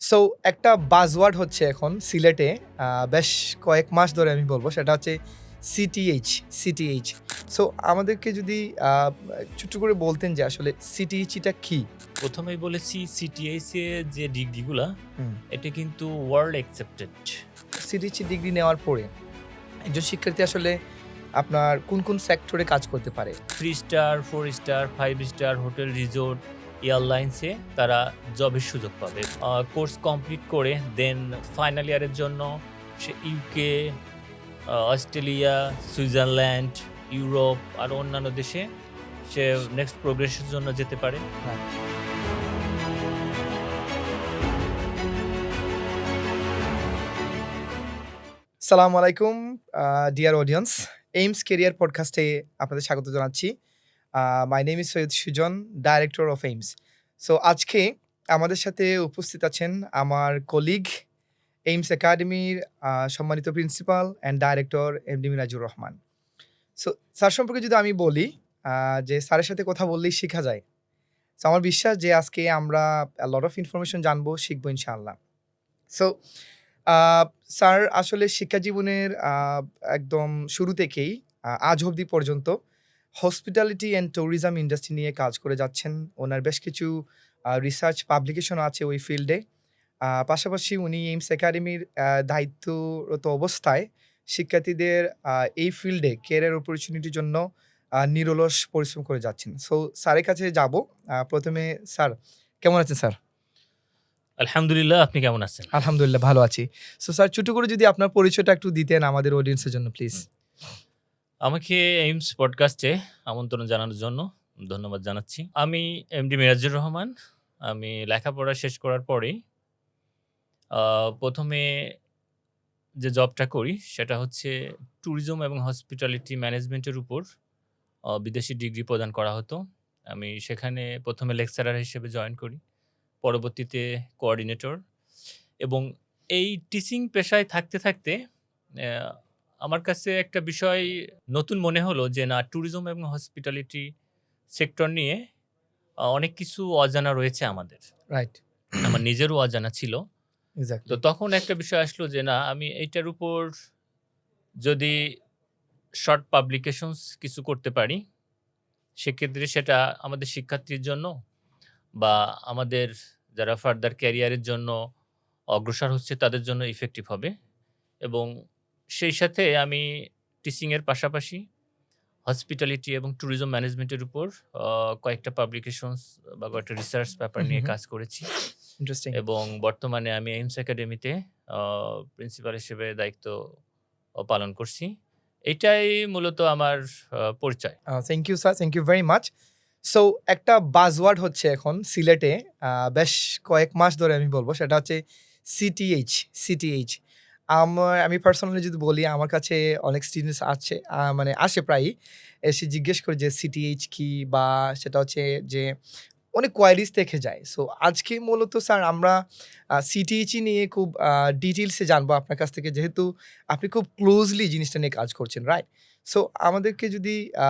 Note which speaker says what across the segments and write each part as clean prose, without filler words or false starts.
Speaker 1: So একটা buzzword হচ্ছে এখন সিলেটে বেশ কয়েক মাস ধরে আমি বলবো সেটা হচ্ছে সিটিএইচ সিটিএইচ। সো আমাদেরকে যদি ছোট্ট করে বলতেন যে আসলে সিটিএইচটা কি?
Speaker 2: প্রথমেই বলেছি সিটিএইচ এর যে ডিগ্রিগুলা
Speaker 1: হুম।
Speaker 2: এটা কিন্তু ওয়ার্ল্ড অ্যাকসেপ্টেড।
Speaker 1: সিটিএইচ ডিগ্রি নেওয়ার পরে একজন শিক্ষার্থী আসলে আপনার কোন সেক্টরে কাজ করতে পারে?
Speaker 2: 3 star, 4 star, 5 star hotel, resort, এয়ারলাইন্সে তারা জবের সুযোগ পাবে। কোর্স কমপ্লিট করে দেন ফাইনাল ইয়ারের জন্য সে ইউকে, অস্ট্রেলিয়া, সুইজারল্যান্ড, ইউরোপ আরও অন্যান্য দেশে সে নেক্সট প্রোগ্রেসের জন্য যেতে পারে।
Speaker 1: হ্যাঁ। সালামু আলাইকুম ডিয়ার অডিয়েন্স। এইমস কেরিয়ার পডকাস্টে আপনাদের স্বাগত জানাচ্ছি। My name is Syed Sujon, director of AIMS. So আজকে আমাদের সাথে উপস্থিত আছেন আমার কলিগ এইমস একাডেমির সম্মানিত principal and director MD Mirajur Rahman. So sir সম্পর্কে যদি আমি বলি যে স্যারের সাথে কথা বললেই শেখা যায়। সো আমার বিশ্বাস যে আজকে আমরা লট অফ ইনফরমেশন জানবো, শিখবো ইনশাআল্লাহ। সো আ স্যার আসলে শিক্ষা জীবনের একদম শুরু থেকেই আজ অবধি পর্যন্ত হসপিটালিটি অ্যান্ড ট্যুরিজম ইন্ডাস্ট্রি নিয়ে কাজ করে যাচ্ছেন। ওনার বেশ কিছু রিসার্চ পাবলিকেশনও আছে ওই ফিল্ডে। পাশাপাশি উনি এইমস একাডেমির দায়িত্বরত অবস্থায় শিক্ষার্থীদের এই ফিল্ডে ক্যারিয়ার অপরচুনিটির জন্য নিরলস পরিশ্রম করে যাচ্ছেন। সো স্যারের কাছে যাবো। ১ম এ স্যার কেমন আছেন স্যার?
Speaker 2: আলহামদুলিল্লাহ, আপনি কেমন আছেন?
Speaker 1: আলহামদুলিল্লাহ ভালো আছি। সো স্যার ছোট করে যদি আপনার পরিচয়টা একটু দিতেন আমাদের অডিয়েন্সের জন্য প্লিজ।
Speaker 2: আমাকে এইমস পডকাস্টে আমন্ত্রণ জানানোর জন্য ধন্যবাদ জানাচ্ছি। আমি এমডি মিরাজুর রহমান। আমি লেখাপড়া শেষ করার পরেই ১ম এ যে জবটা করি সেটা হচ্ছে ট্যুরিজম এবং হসপিটালিটি ম্যানেজমেন্টের উপর বিদেশি ডিগ্রি প্রদান করা হতো। আমি সেখানে ১ম এ লেকচারার হিসেবে জয়েন করি। পরবর্তীতে কোঅর্ডিনেটর এবং এই টিচিং পেশায় থাকতে অ্যা আমার কাছে একটা বিষয় নতুন মনে হলো যে না, ট্যুরিজম এবং হসপিটালিটি সেক্টর নিয়ে অনেক কিছু অজানা রয়েছে আমাদের।
Speaker 1: রাইট।
Speaker 2: আমার নিজেরও অজানা ছিল। তো
Speaker 1: এক্সাক্টলি।
Speaker 2: তখন একটা বিষয় আসলো যে না, আমি এইটার উপর যদি শর্ট পাবলিকেশনস কিছু করতে পারি, সেক্ষেত্রে সেটা আমাদের শিক্ষার্থীর জন্য বা আমাদের যারা ফার্দার ক্যারিয়ারের জন্য অগ্রসর হচ্ছে তাদের জন্য ইফেক্টিভ হবে। এবং সেই সাথে আমি টিচিং এর পাশাপাশি হসপিটালিটি এবং ট্যুরিজম ম্যানেজমেন্টের উপর কয়েকটা পাবলিকেশনস বা কয়েকটা রিসার্চ পেপার নিয়ে কাজ করেছি।
Speaker 1: ইন্টারেস্টিং।
Speaker 2: এবং বর্তমানে আমি এইমস একাডেমিতে প্রিন্সিপাল হিসেবে দায়িত্ব পালন করছি। এটাই মূলত আমার পরিচয়।
Speaker 1: Thank you sir, thank you very much. So একটা বাজওয়ার্ড হচ্ছে এখন সিলেটে বেশ কয়েক মাস ধরে আমি বলবো সেটা হচ্ছে সিটিএইচ, সিটিএইচ। আমি পার্সোনালি যদি বলি আমার কাছে অনেক স্টুডেন্টস আছে মানে আসে প্রায়ই। এসে জিজ্ঞেস করে যে সিটিএইচ কি? বা সেটা হচ্ছে যে অনেক কোয়ারিজ থেকে যায়। সো আজকে মূলত স্যার আমরা সিটিএইচই নিয়ে খুব ডিটেইলসে জানবো আপনার কাছ থেকে যেহেতু আপনি খুব ক্লোজলি জিনিসটা নিয়ে কাজ করছেন, রাইট? সো আমাদেরকে যদি আ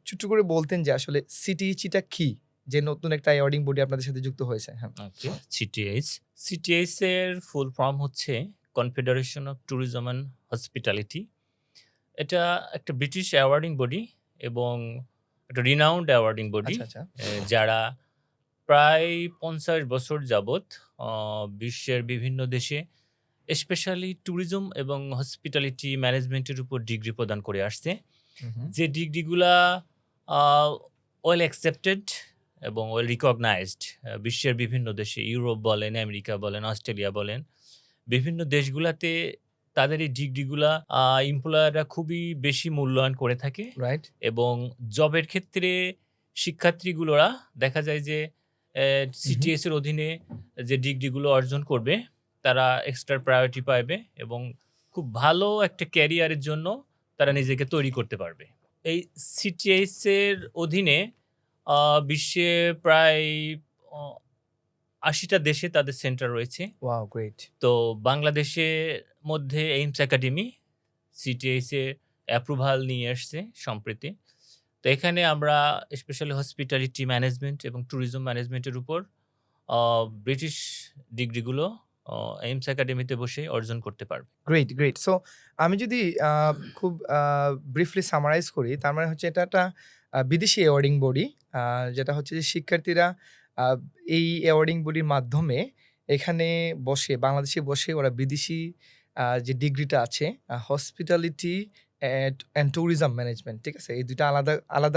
Speaker 1: ছোট্ট করে বলতেন যে আসলে সিটিএইচটা কি? যে নতুন একটা অ্যাওয়ার্ডিং বডি আপনাদের সাথে যুক্ত হয়েছে। হ্যাঁ।
Speaker 2: ওকে, সিটিএইচ। সিটিএইচ এর ফুল ফর্ম হচ্ছে confederation of tourism and hospitality. এটা একটা ব্রিটিশ অ্যাওয়ার্ডিং বডি এবং একটা রিনাউন্ড অ্যাওয়ার্ডিং বডি।
Speaker 1: আচ্ছা, আচ্ছা।
Speaker 2: যারা প্রায় ৫০ বছর যাবৎ আ বিশ্বের বিভিন্ন দেশে স্পেশালি ট্যুরিজম এবং হসপিটালিটি ম্যানেজমেন্টের উপর ডিগ্রি প্রদান করে আসছে।
Speaker 1: হু, হু।
Speaker 2: যে ডিগ্রিগুলা আ ওয়েল অ্যাকসেপ্টেড এবং ওয়েল রিকগনাইজড বিশ্বের বিভিন্ন দেশে, ইউরোপ বলেন, আমেরিকা বলেন, অস্ট্রেলিয়া বলেন, বিভিন্ন দেশগুলাতে তাদের এই ডিগ্রিগুলা এমপ্লয়াররা খুবই বেশি মূল্যায়ন করে থাকে।
Speaker 1: রাইট।
Speaker 2: এবং জবের ক্ষেত্রে শিক্ষার্থীগুলোরা দেখা যায় যে
Speaker 1: হু, হু।
Speaker 2: সিটিএস এর অধীনে যে ডিগ্রিগুলো অর্জন করবে, তারা এক্সট্রা প্রায়োরিটি পাবে এবং খুব ভালো একটা ক্যারিয়ারের জন্য তারা নিজেকে তৈরি করতে পারবে। এই সিটিএস এর অধীনে আ বিশ্বে প্রায় অ ৮০ টা দেশে তাদের সেন্টার রয়েছে।
Speaker 1: Wow great.
Speaker 2: তো বাংলাদেশের মধ্যে এইমস একাডেমি সিটিএইচ এ অ্যাপ্রুভাল নিয়ে আসছে সম্প্রতি। তো এখানে আমরা স্পেশালি হসপিটালিটি ম্যানেজমেন্ট এবং ট্যুরিজম ম্যানেজমেন্টের উপর ব্রিটিশ ডিগ্রিগুলো এইমস একাডেমিতে বসে অর্জন করতে পারবে।
Speaker 1: Great, great. সো আমি যদি আ খুব ব্রিফলি সামারাইজ করি, তার মানে হচ্ছে এটা একটা বিদেশি অ্যাওয়ার্ডিং বডি। আ যেটা হচ্ছে যে শিক্ষার্থীরা আ এই অ্যাওয়ার্ডিং বডির মাধ্যমে এখানে বসে, বাংলাদেশে বসে ওরা বিদেশি যে ডিগ্রিটা আছে হসপিটালিটি অ্যান্ড ট্যুরিজম ম্যানেজমেন্ট, ঠিক আছে? এই ২ টা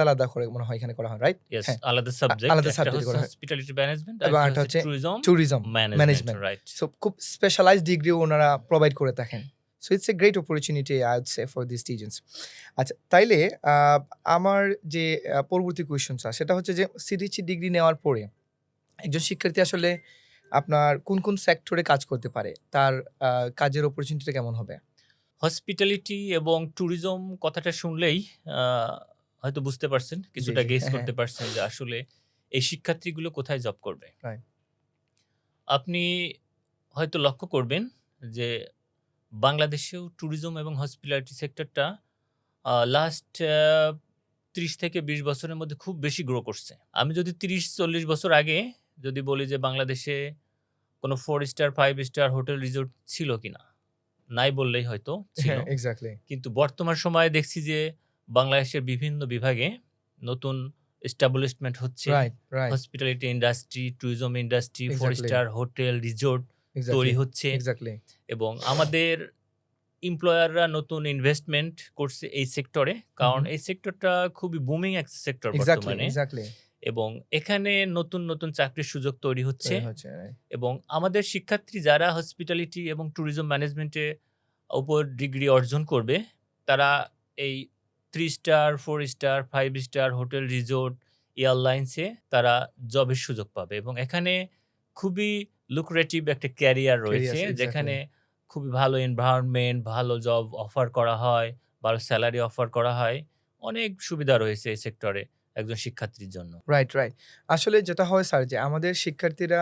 Speaker 1: আলাদা করে মনে হয় এখানে করা হয়, রাইট?
Speaker 2: ইয়েস,
Speaker 1: হ্যাঁ,
Speaker 2: আলাদা সাবজেক্ট।
Speaker 1: আলাদা
Speaker 2: একটা
Speaker 1: সাবজেক্টে
Speaker 2: হচ্ছে
Speaker 1: করা হয়
Speaker 2: হসপিটালিটি ম্যানেজমেন্ট,
Speaker 1: এবং
Speaker 2: আরেকটা
Speaker 1: আরেকটা
Speaker 2: হচ্ছে
Speaker 1: হচ্ছে
Speaker 2: tourism
Speaker 1: tourism
Speaker 2: management,
Speaker 1: management.
Speaker 2: Right.
Speaker 1: So খুব স্পেশালাইজড ডিগ্রিও ওনারা প্রোভাইড করে থাকেন। So it's a great opportunity I would say for this students. আচ্ছা, তাইলে আ আমার যে পরবর্তী কোয়েশ্চনটা সেটা হচ্ছে যে সিটিসি ডিগ্রি নেওয়ার পরে একজন শিক্ষার্থী আসলে আপনার কোন সেক্টরে কাজ করতে পারে? তার আ কাজের অপরচুনিটিটা কেমন হবে?
Speaker 2: হসপিটালিটি এবং ট্যুরিজম কথাটা শুনলেই আ হয়তো বুঝতে পারছেন,
Speaker 1: জি,
Speaker 2: কিছুটা
Speaker 1: জি।
Speaker 2: গেস
Speaker 1: হ্যাঁ, হ্যাঁ।
Speaker 2: করতে পারছেন যে আসলে এই শিক্ষার্থীগুলো কোথায় জব করবে।
Speaker 1: রাইট।
Speaker 2: আপনি হয়তো লক্ষ্য করবেন যে বাংলাদেশেও ট্যুরিজম এবং হসপিটালিটি সেক্টরটা লাস্ট ৩০ থেকে ২০ বছরের মধ্যে খুব বেশি গ্রো করছে। আমি যদি ৩০-৪০ বছর আগে যদি বলি যে বাংলাদেশে কোনো 4 স্টার, 5 স্টার হোটেল রিসোর্ট ছিল কিনা? নাই বললেই হয়তো ছিল।
Speaker 1: হ্যাঁ, এক্সাক্টলি।
Speaker 2: কিন্তু বর্তমান সময়ে দেখছি যে বাংলাদেশের বিভিন্ন বিভাগে নতুন এস্টাবলিশমেন্ট হচ্ছে।
Speaker 1: Right, right.
Speaker 2: Hospitality industry, tourism industry, 4
Speaker 1: exactly,
Speaker 2: star hotel, resort তৈরি
Speaker 1: এক্সাক্টলি,
Speaker 2: হচ্ছে
Speaker 1: এক্সাক্টলি,
Speaker 2: এবং আমাদের এমপ্লয়াররা নতুন ইনভেস্টমেন্ট করছে এই সেক্টরে।
Speaker 1: হু,
Speaker 2: কারণ
Speaker 1: হু।
Speaker 2: এই সেক্টরটা খুবই বুমিং একটা সেক্টর
Speaker 1: এক্সাক্টলি,
Speaker 2: বর্তমানে
Speaker 1: এক্সাক্টলি।
Speaker 2: এবং এখানে নতুন চাকরির সুযোগ তৈরি হচ্ছে
Speaker 1: তৈরি হচ্ছে, রাইট।
Speaker 2: এবং আমাদের শিক্ষার্থী যারা হসপিটালিটি এবং ট্যুরিজম ম্যানেজমেন্টে উপর ডিগ্রি অর্জন করবে, তারা এই 3 star, 4 star, 5 star hotel, resort, এয়ারলাইন্সে তারা জবের সুযোগ পাবে এবং এখানে খুবই লুক্রেটিভ একটা ক্যারিয়ার রয়েছে।
Speaker 1: Carriers exactly.
Speaker 2: যেখানে খুবই ভালো এনভায়রনমেন্ট, ভালো জব অফার করা হয়, ভালো সেলারি অফার করা হয়। অনেক সুবিধা রয়েছে এই সেক্টরে একজন শিক্ষার্থীর জন্য।
Speaker 1: Right, right. আসলে যেটা হয় স্যার যে আমাদের শিক্ষার্থীরা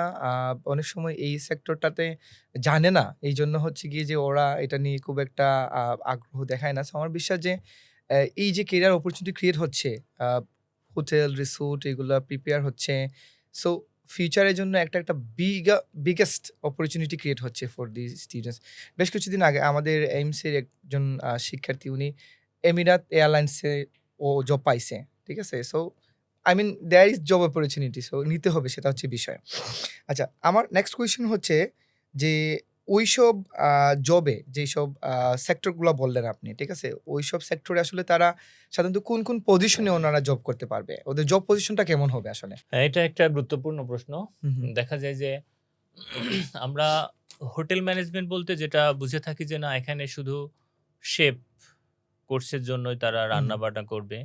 Speaker 1: অনেক সময় এই সেক্টরটাতে জানে না। এইজন্য হচ্ছে গিয়ে যে ওরা এটা নিয়ে খুব একটা আ আগ্রহ দেখায় না। সো আমার বিশ্বাস যে এই যে ক্যারিয়ার অপরচুনিটি ক্রিয়েট হচ্ছে, আ হোটেল, রিসোর্ট এগুলা প্রিপেয়ার হচ্ছে। সো ফিউচারের জন্য একটা বিগেস্ট অপরচুনিটি ক্রিয়েট হচ্ছে ফর দিস স্টুডেন্টস। বেশ কিছুদিন আগে আমাদের এইমসের একজন শিক্ষার্থী উনি এমিরাত এয়ারলাইন্সে ও জব পাইছে। ঠিক আছে? So I mean there is job opportunity, so নিতে হবে, সেটা হচ্ছে বিষয়। আচ্ছা, আমার নেক্সট কোয়েশ্চেন হচ্ছে যে ওইসব জবে যেসব সেক্টর গুলা বললেন আপনি, ঠিক আছে? ওইসব সেক্টরে আসলে তারা সাধারণত কোন পজিশনে ওনারা জব করতে পারবে? ওদের জব পজিশনটা কেমন হবে আসলে?
Speaker 2: হ্যাঁ, এটা একটা গুরুত্বপূর্ণ প্রশ্ন।
Speaker 1: হু, হু।
Speaker 2: দেখা যায় যে আমরা হোটেল ম্যানেজমেন্ট বলতে যেটা বুঝে থাকি যে না এখানে শুধু শেফ কোর্সের জন্যই তারা
Speaker 1: হু, হু।
Speaker 2: রান্না-বান্না করবে।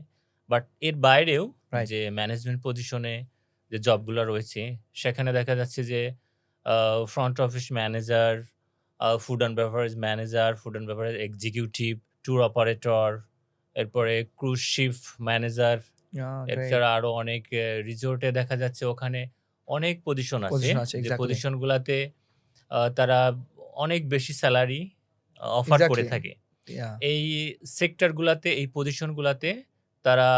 Speaker 2: বাট এর বাইরেও
Speaker 1: রাইট।
Speaker 2: যে ম্যানেজমেন্ট পজিশনে যে জবগুলা রয়েছে সেখানে দেখা যাচ্ছে যে front office manager, food and beverage manager, food and beverage executive, tour operator, এরপরে ক্রুজ শিপ ম্যানেজার,
Speaker 1: গ্রেট।
Speaker 2: এছাড়া আরো অনেক রিসোর্টে দেখা যাচ্ছে ওখানে অনেক পজিশন আছে।
Speaker 1: পজিশন আছে
Speaker 2: যে
Speaker 1: এক্সাক্টলি।
Speaker 2: পজিশনগুলাতে তারা অনেক বেশি সেলারি অফার করে
Speaker 1: এক্সাক্টলি।
Speaker 2: থাকে।
Speaker 1: ইয়াহ।
Speaker 2: এই সেক্টরগুলাতে, এই পজিশনগুলাতে তারা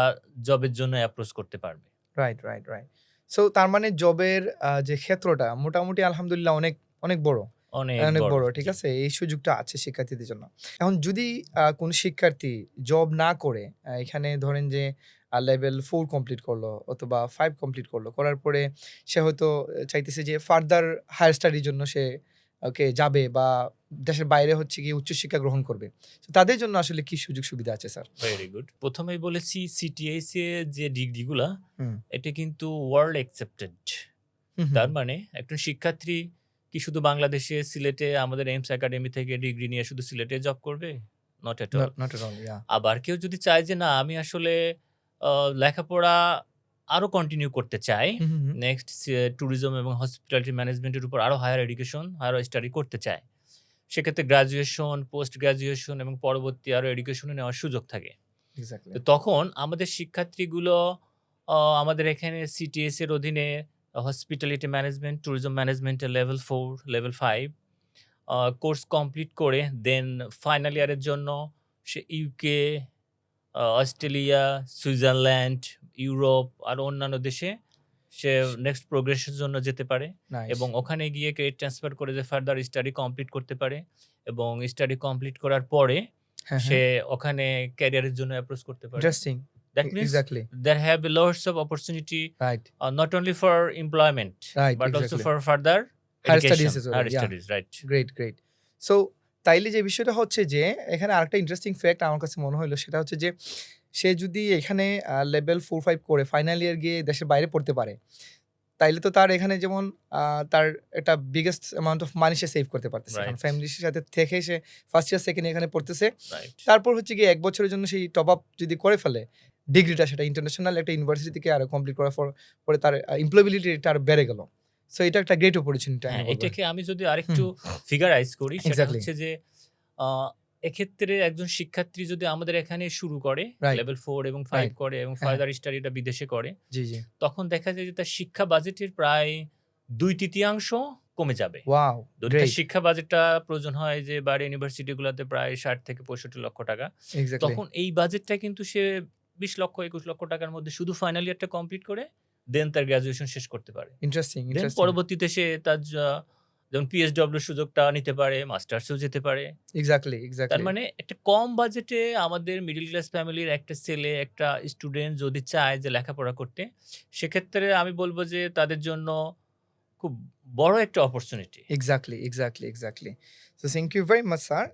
Speaker 2: জবের জন্য অ্যাপ্রোচ করতে পারবে।
Speaker 1: Right, right, right. সো তার মানে জবের যে ক্ষেত্রটা মোটামুটি আলহামদুলিল্লাহ অনেক বড়।
Speaker 2: অনেক
Speaker 1: অনেক
Speaker 2: বড়।
Speaker 1: বড়, ঠিক
Speaker 2: জি।
Speaker 1: আছে? এই সুযোগটা আছে শিক্ষার্থীদের জন্য। এখন যদি কোনো শিক্ষার্থী জব না করে এখানে ধরেন যে লেভেল 4 কমপ্লিট করলো অথবা 5 কমপ্লিট করলো। করার পরে সে হয়তো চাইতেছে যে ফার্দার হায়ার স্টাডির জন্য সে যাবে বা দেশের বাইরে হচ্ছে গিয়ে উচ্চশিক্ষা গ্রহণ করবে। তো তাদের জন্য আসলে কি সুযোগ সুবিধা আছে স্যার?
Speaker 2: Very good. ১ম এই বলেছি সিটিএইচ এ যে ডিগ্রিগুলা,
Speaker 1: হুম।
Speaker 2: এটা কিন্তু ওয়ার্ল্ড অ্যাকসেপ্টেড।
Speaker 1: হুম, হুম,
Speaker 2: তার
Speaker 1: হুম।
Speaker 2: মানে একজন শিক্ষার্থী কি শুধু বাংলাদেশে সিলেটে আমাদের এইমস একাডেমি থেকে ডিগ্রি নিয়ে শুধু সিলেটে জব করবে? Not at all.
Speaker 1: Not at all, yeah.
Speaker 2: আবার কেউ যদি চায় যে না আমি আসলে লেখাপড়া আরো কন্টিনিউ করতে চাই।
Speaker 1: হুম, হুম, হুম।
Speaker 2: নেক্সট ট্যুরিজম এবং হসপিটালিটি ম্যানেজমেন্টের উপর আরো হায়ার এডুকেশন, হায়ার স্টাডি করতে চায়। সেক্ষেত্রে গ্র্যাজুয়েশন, পোস্ট গ্র্যাজুয়েশন এবং পরবর্তী আরো এডুকেশনে নেওয়ার সুযোগ থাকে।
Speaker 1: এক্সাক্টলি।
Speaker 2: তো তখন আমাদের শিক্ষার্থীগুলো আমাদের এখানে সিটিএস এর অধীনে হসপিটালিটি ম্যানেজমেন্ট, ট্যুরিজম ম্যানেজমেন্টের লেভেল 4, লেভেল 5 কোর্স কমপ্লিট করে দেন ফাইনাল ইয়ারের জন্য সে ইউকে, অস্ট্রেলিয়া, সুইজারল্যান্ড, ইউরোপ আরো অন্যান্য দেশে সে নেক্সট প্রোগ্রেসের জন্য যেতে পারে
Speaker 1: নাইস।
Speaker 2: এবং ওখানে গিয়ে ক্রেডিট ট্রান্সফার করে যে ফার্দার স্টাডি কমপ্লিট করতে পারে এবং স্টাডি কমপ্লিট করার পরে
Speaker 1: হ্যাঁ,
Speaker 2: সে
Speaker 1: হ্যাঁ।
Speaker 2: ওখানে ক্যারিয়ারের জন্য অ্যাপ্রোচ করতে পারে।
Speaker 1: Interesting.
Speaker 2: That means
Speaker 1: exactly.
Speaker 2: there have lots of opportunity
Speaker 1: right,
Speaker 2: not only for employment
Speaker 1: right,
Speaker 2: but also
Speaker 1: exactly.
Speaker 2: for further
Speaker 1: higher
Speaker 2: education,
Speaker 1: studies as well.
Speaker 2: higher
Speaker 1: yeah.
Speaker 2: studies, right?
Speaker 1: Great, great. So তাইলে যে বিষয়টা হচ্ছে যে এখানে আরেকটা interesting fact আমার কাছে মনে হইলো সেটা হচ্ছে যে সে যদি এখানে লেভেল 4-5 করে ফাইনাল ইয়ার গিয়ে দেশের বাইরে পড়তে পারে, তাইলে তো তার এখানে যেমন তার একটা biggest amount of money say save করতে পারতেছে। কারণ
Speaker 2: Right.
Speaker 1: ফ্যামিলির সাথে থেকে সে ফার্স্ট ইয়ার, সেকেন্ড ইয়ার এখানে পড়তেছে।
Speaker 2: Right.
Speaker 1: তারপর হচ্ছে গিয়ে ১ বছরের জন্য সেই টপ আপ যদি করে ফেলে, ডিগ্রিটা সেটা ইন্টারন্যাশনাল একটা ইউনিভার্সিটি থেকে আরো কমপ্লিট করার পরে তার এমপ্লয়াবিলিটিটা আরো বেড়ে গেল। সো এটা একটা গ্রেট অপরচুনিটি আমি
Speaker 2: হ্যাঁ,
Speaker 1: বলব।
Speaker 2: এটাকে আমি যদি আরেকটু ফিগারাইজ করি সেটা
Speaker 1: এক্সাক্টলি।
Speaker 2: হচ্ছে যে এক্ষেত্রে একজন শিক্ষার্থী যদি আমাদের এখানে শুরু করে
Speaker 1: রাইট,
Speaker 2: লেভেল 4 এবং 5
Speaker 1: রাইট।
Speaker 2: করে এবং
Speaker 1: হ্যাঁ,
Speaker 2: ফার্দার স্টাডিটা বিদেশে করে,
Speaker 1: জি, জি।
Speaker 2: তখন দেখা যায় যে তার শিক্ষা বাজেটের প্রায় 2/3 কমে যাবে।
Speaker 1: ওয়াও!
Speaker 2: যদি তার
Speaker 1: গ্রেট।
Speaker 2: শিক্ষা বাজেটটা প্রয়োজন হয় যে বাইরে ইউনিভার্সিটিগুলোতে প্রায় ৬০ থেকে ৬৫ লক্ষ টাকা,
Speaker 1: এক্সাক্টলি।
Speaker 2: তখন এই বাজেটটা কিন্তু সে ২০ লক্ষ ২১ লক্ষ টাকার মধ্যে শুধু ফাইনাল ইয়ারটা কমপ্লিট করে দেন তার গ্র্যাজুয়েশন শেষ করতে পারে।
Speaker 1: ইন্টারেস্টিং,
Speaker 2: দেন
Speaker 1: ইন্টারেস্টিং।
Speaker 2: পরবর্তীতে সে তার যেমন পিএইচডব্লিউ সুযোগটা নিতে পারে, মাস্টার্সেও যেতে পারে।
Speaker 1: এক্সাক্টলি,
Speaker 2: তার
Speaker 1: এক্সাক্টলি।
Speaker 2: মানে একটা কম বাজেটে আমাদের মিডল ক্লাস ফ্যামিলির একটা ছেলে, একটা স্টুডেন্ট যদি চায় যে লেখাপড়া করতে, সেক্ষেত্রে আমি বলব যে তাদের জন্য খুব বড় একটা opportunity.
Speaker 1: Exactly, exactly, exactly. So thank you very much sir.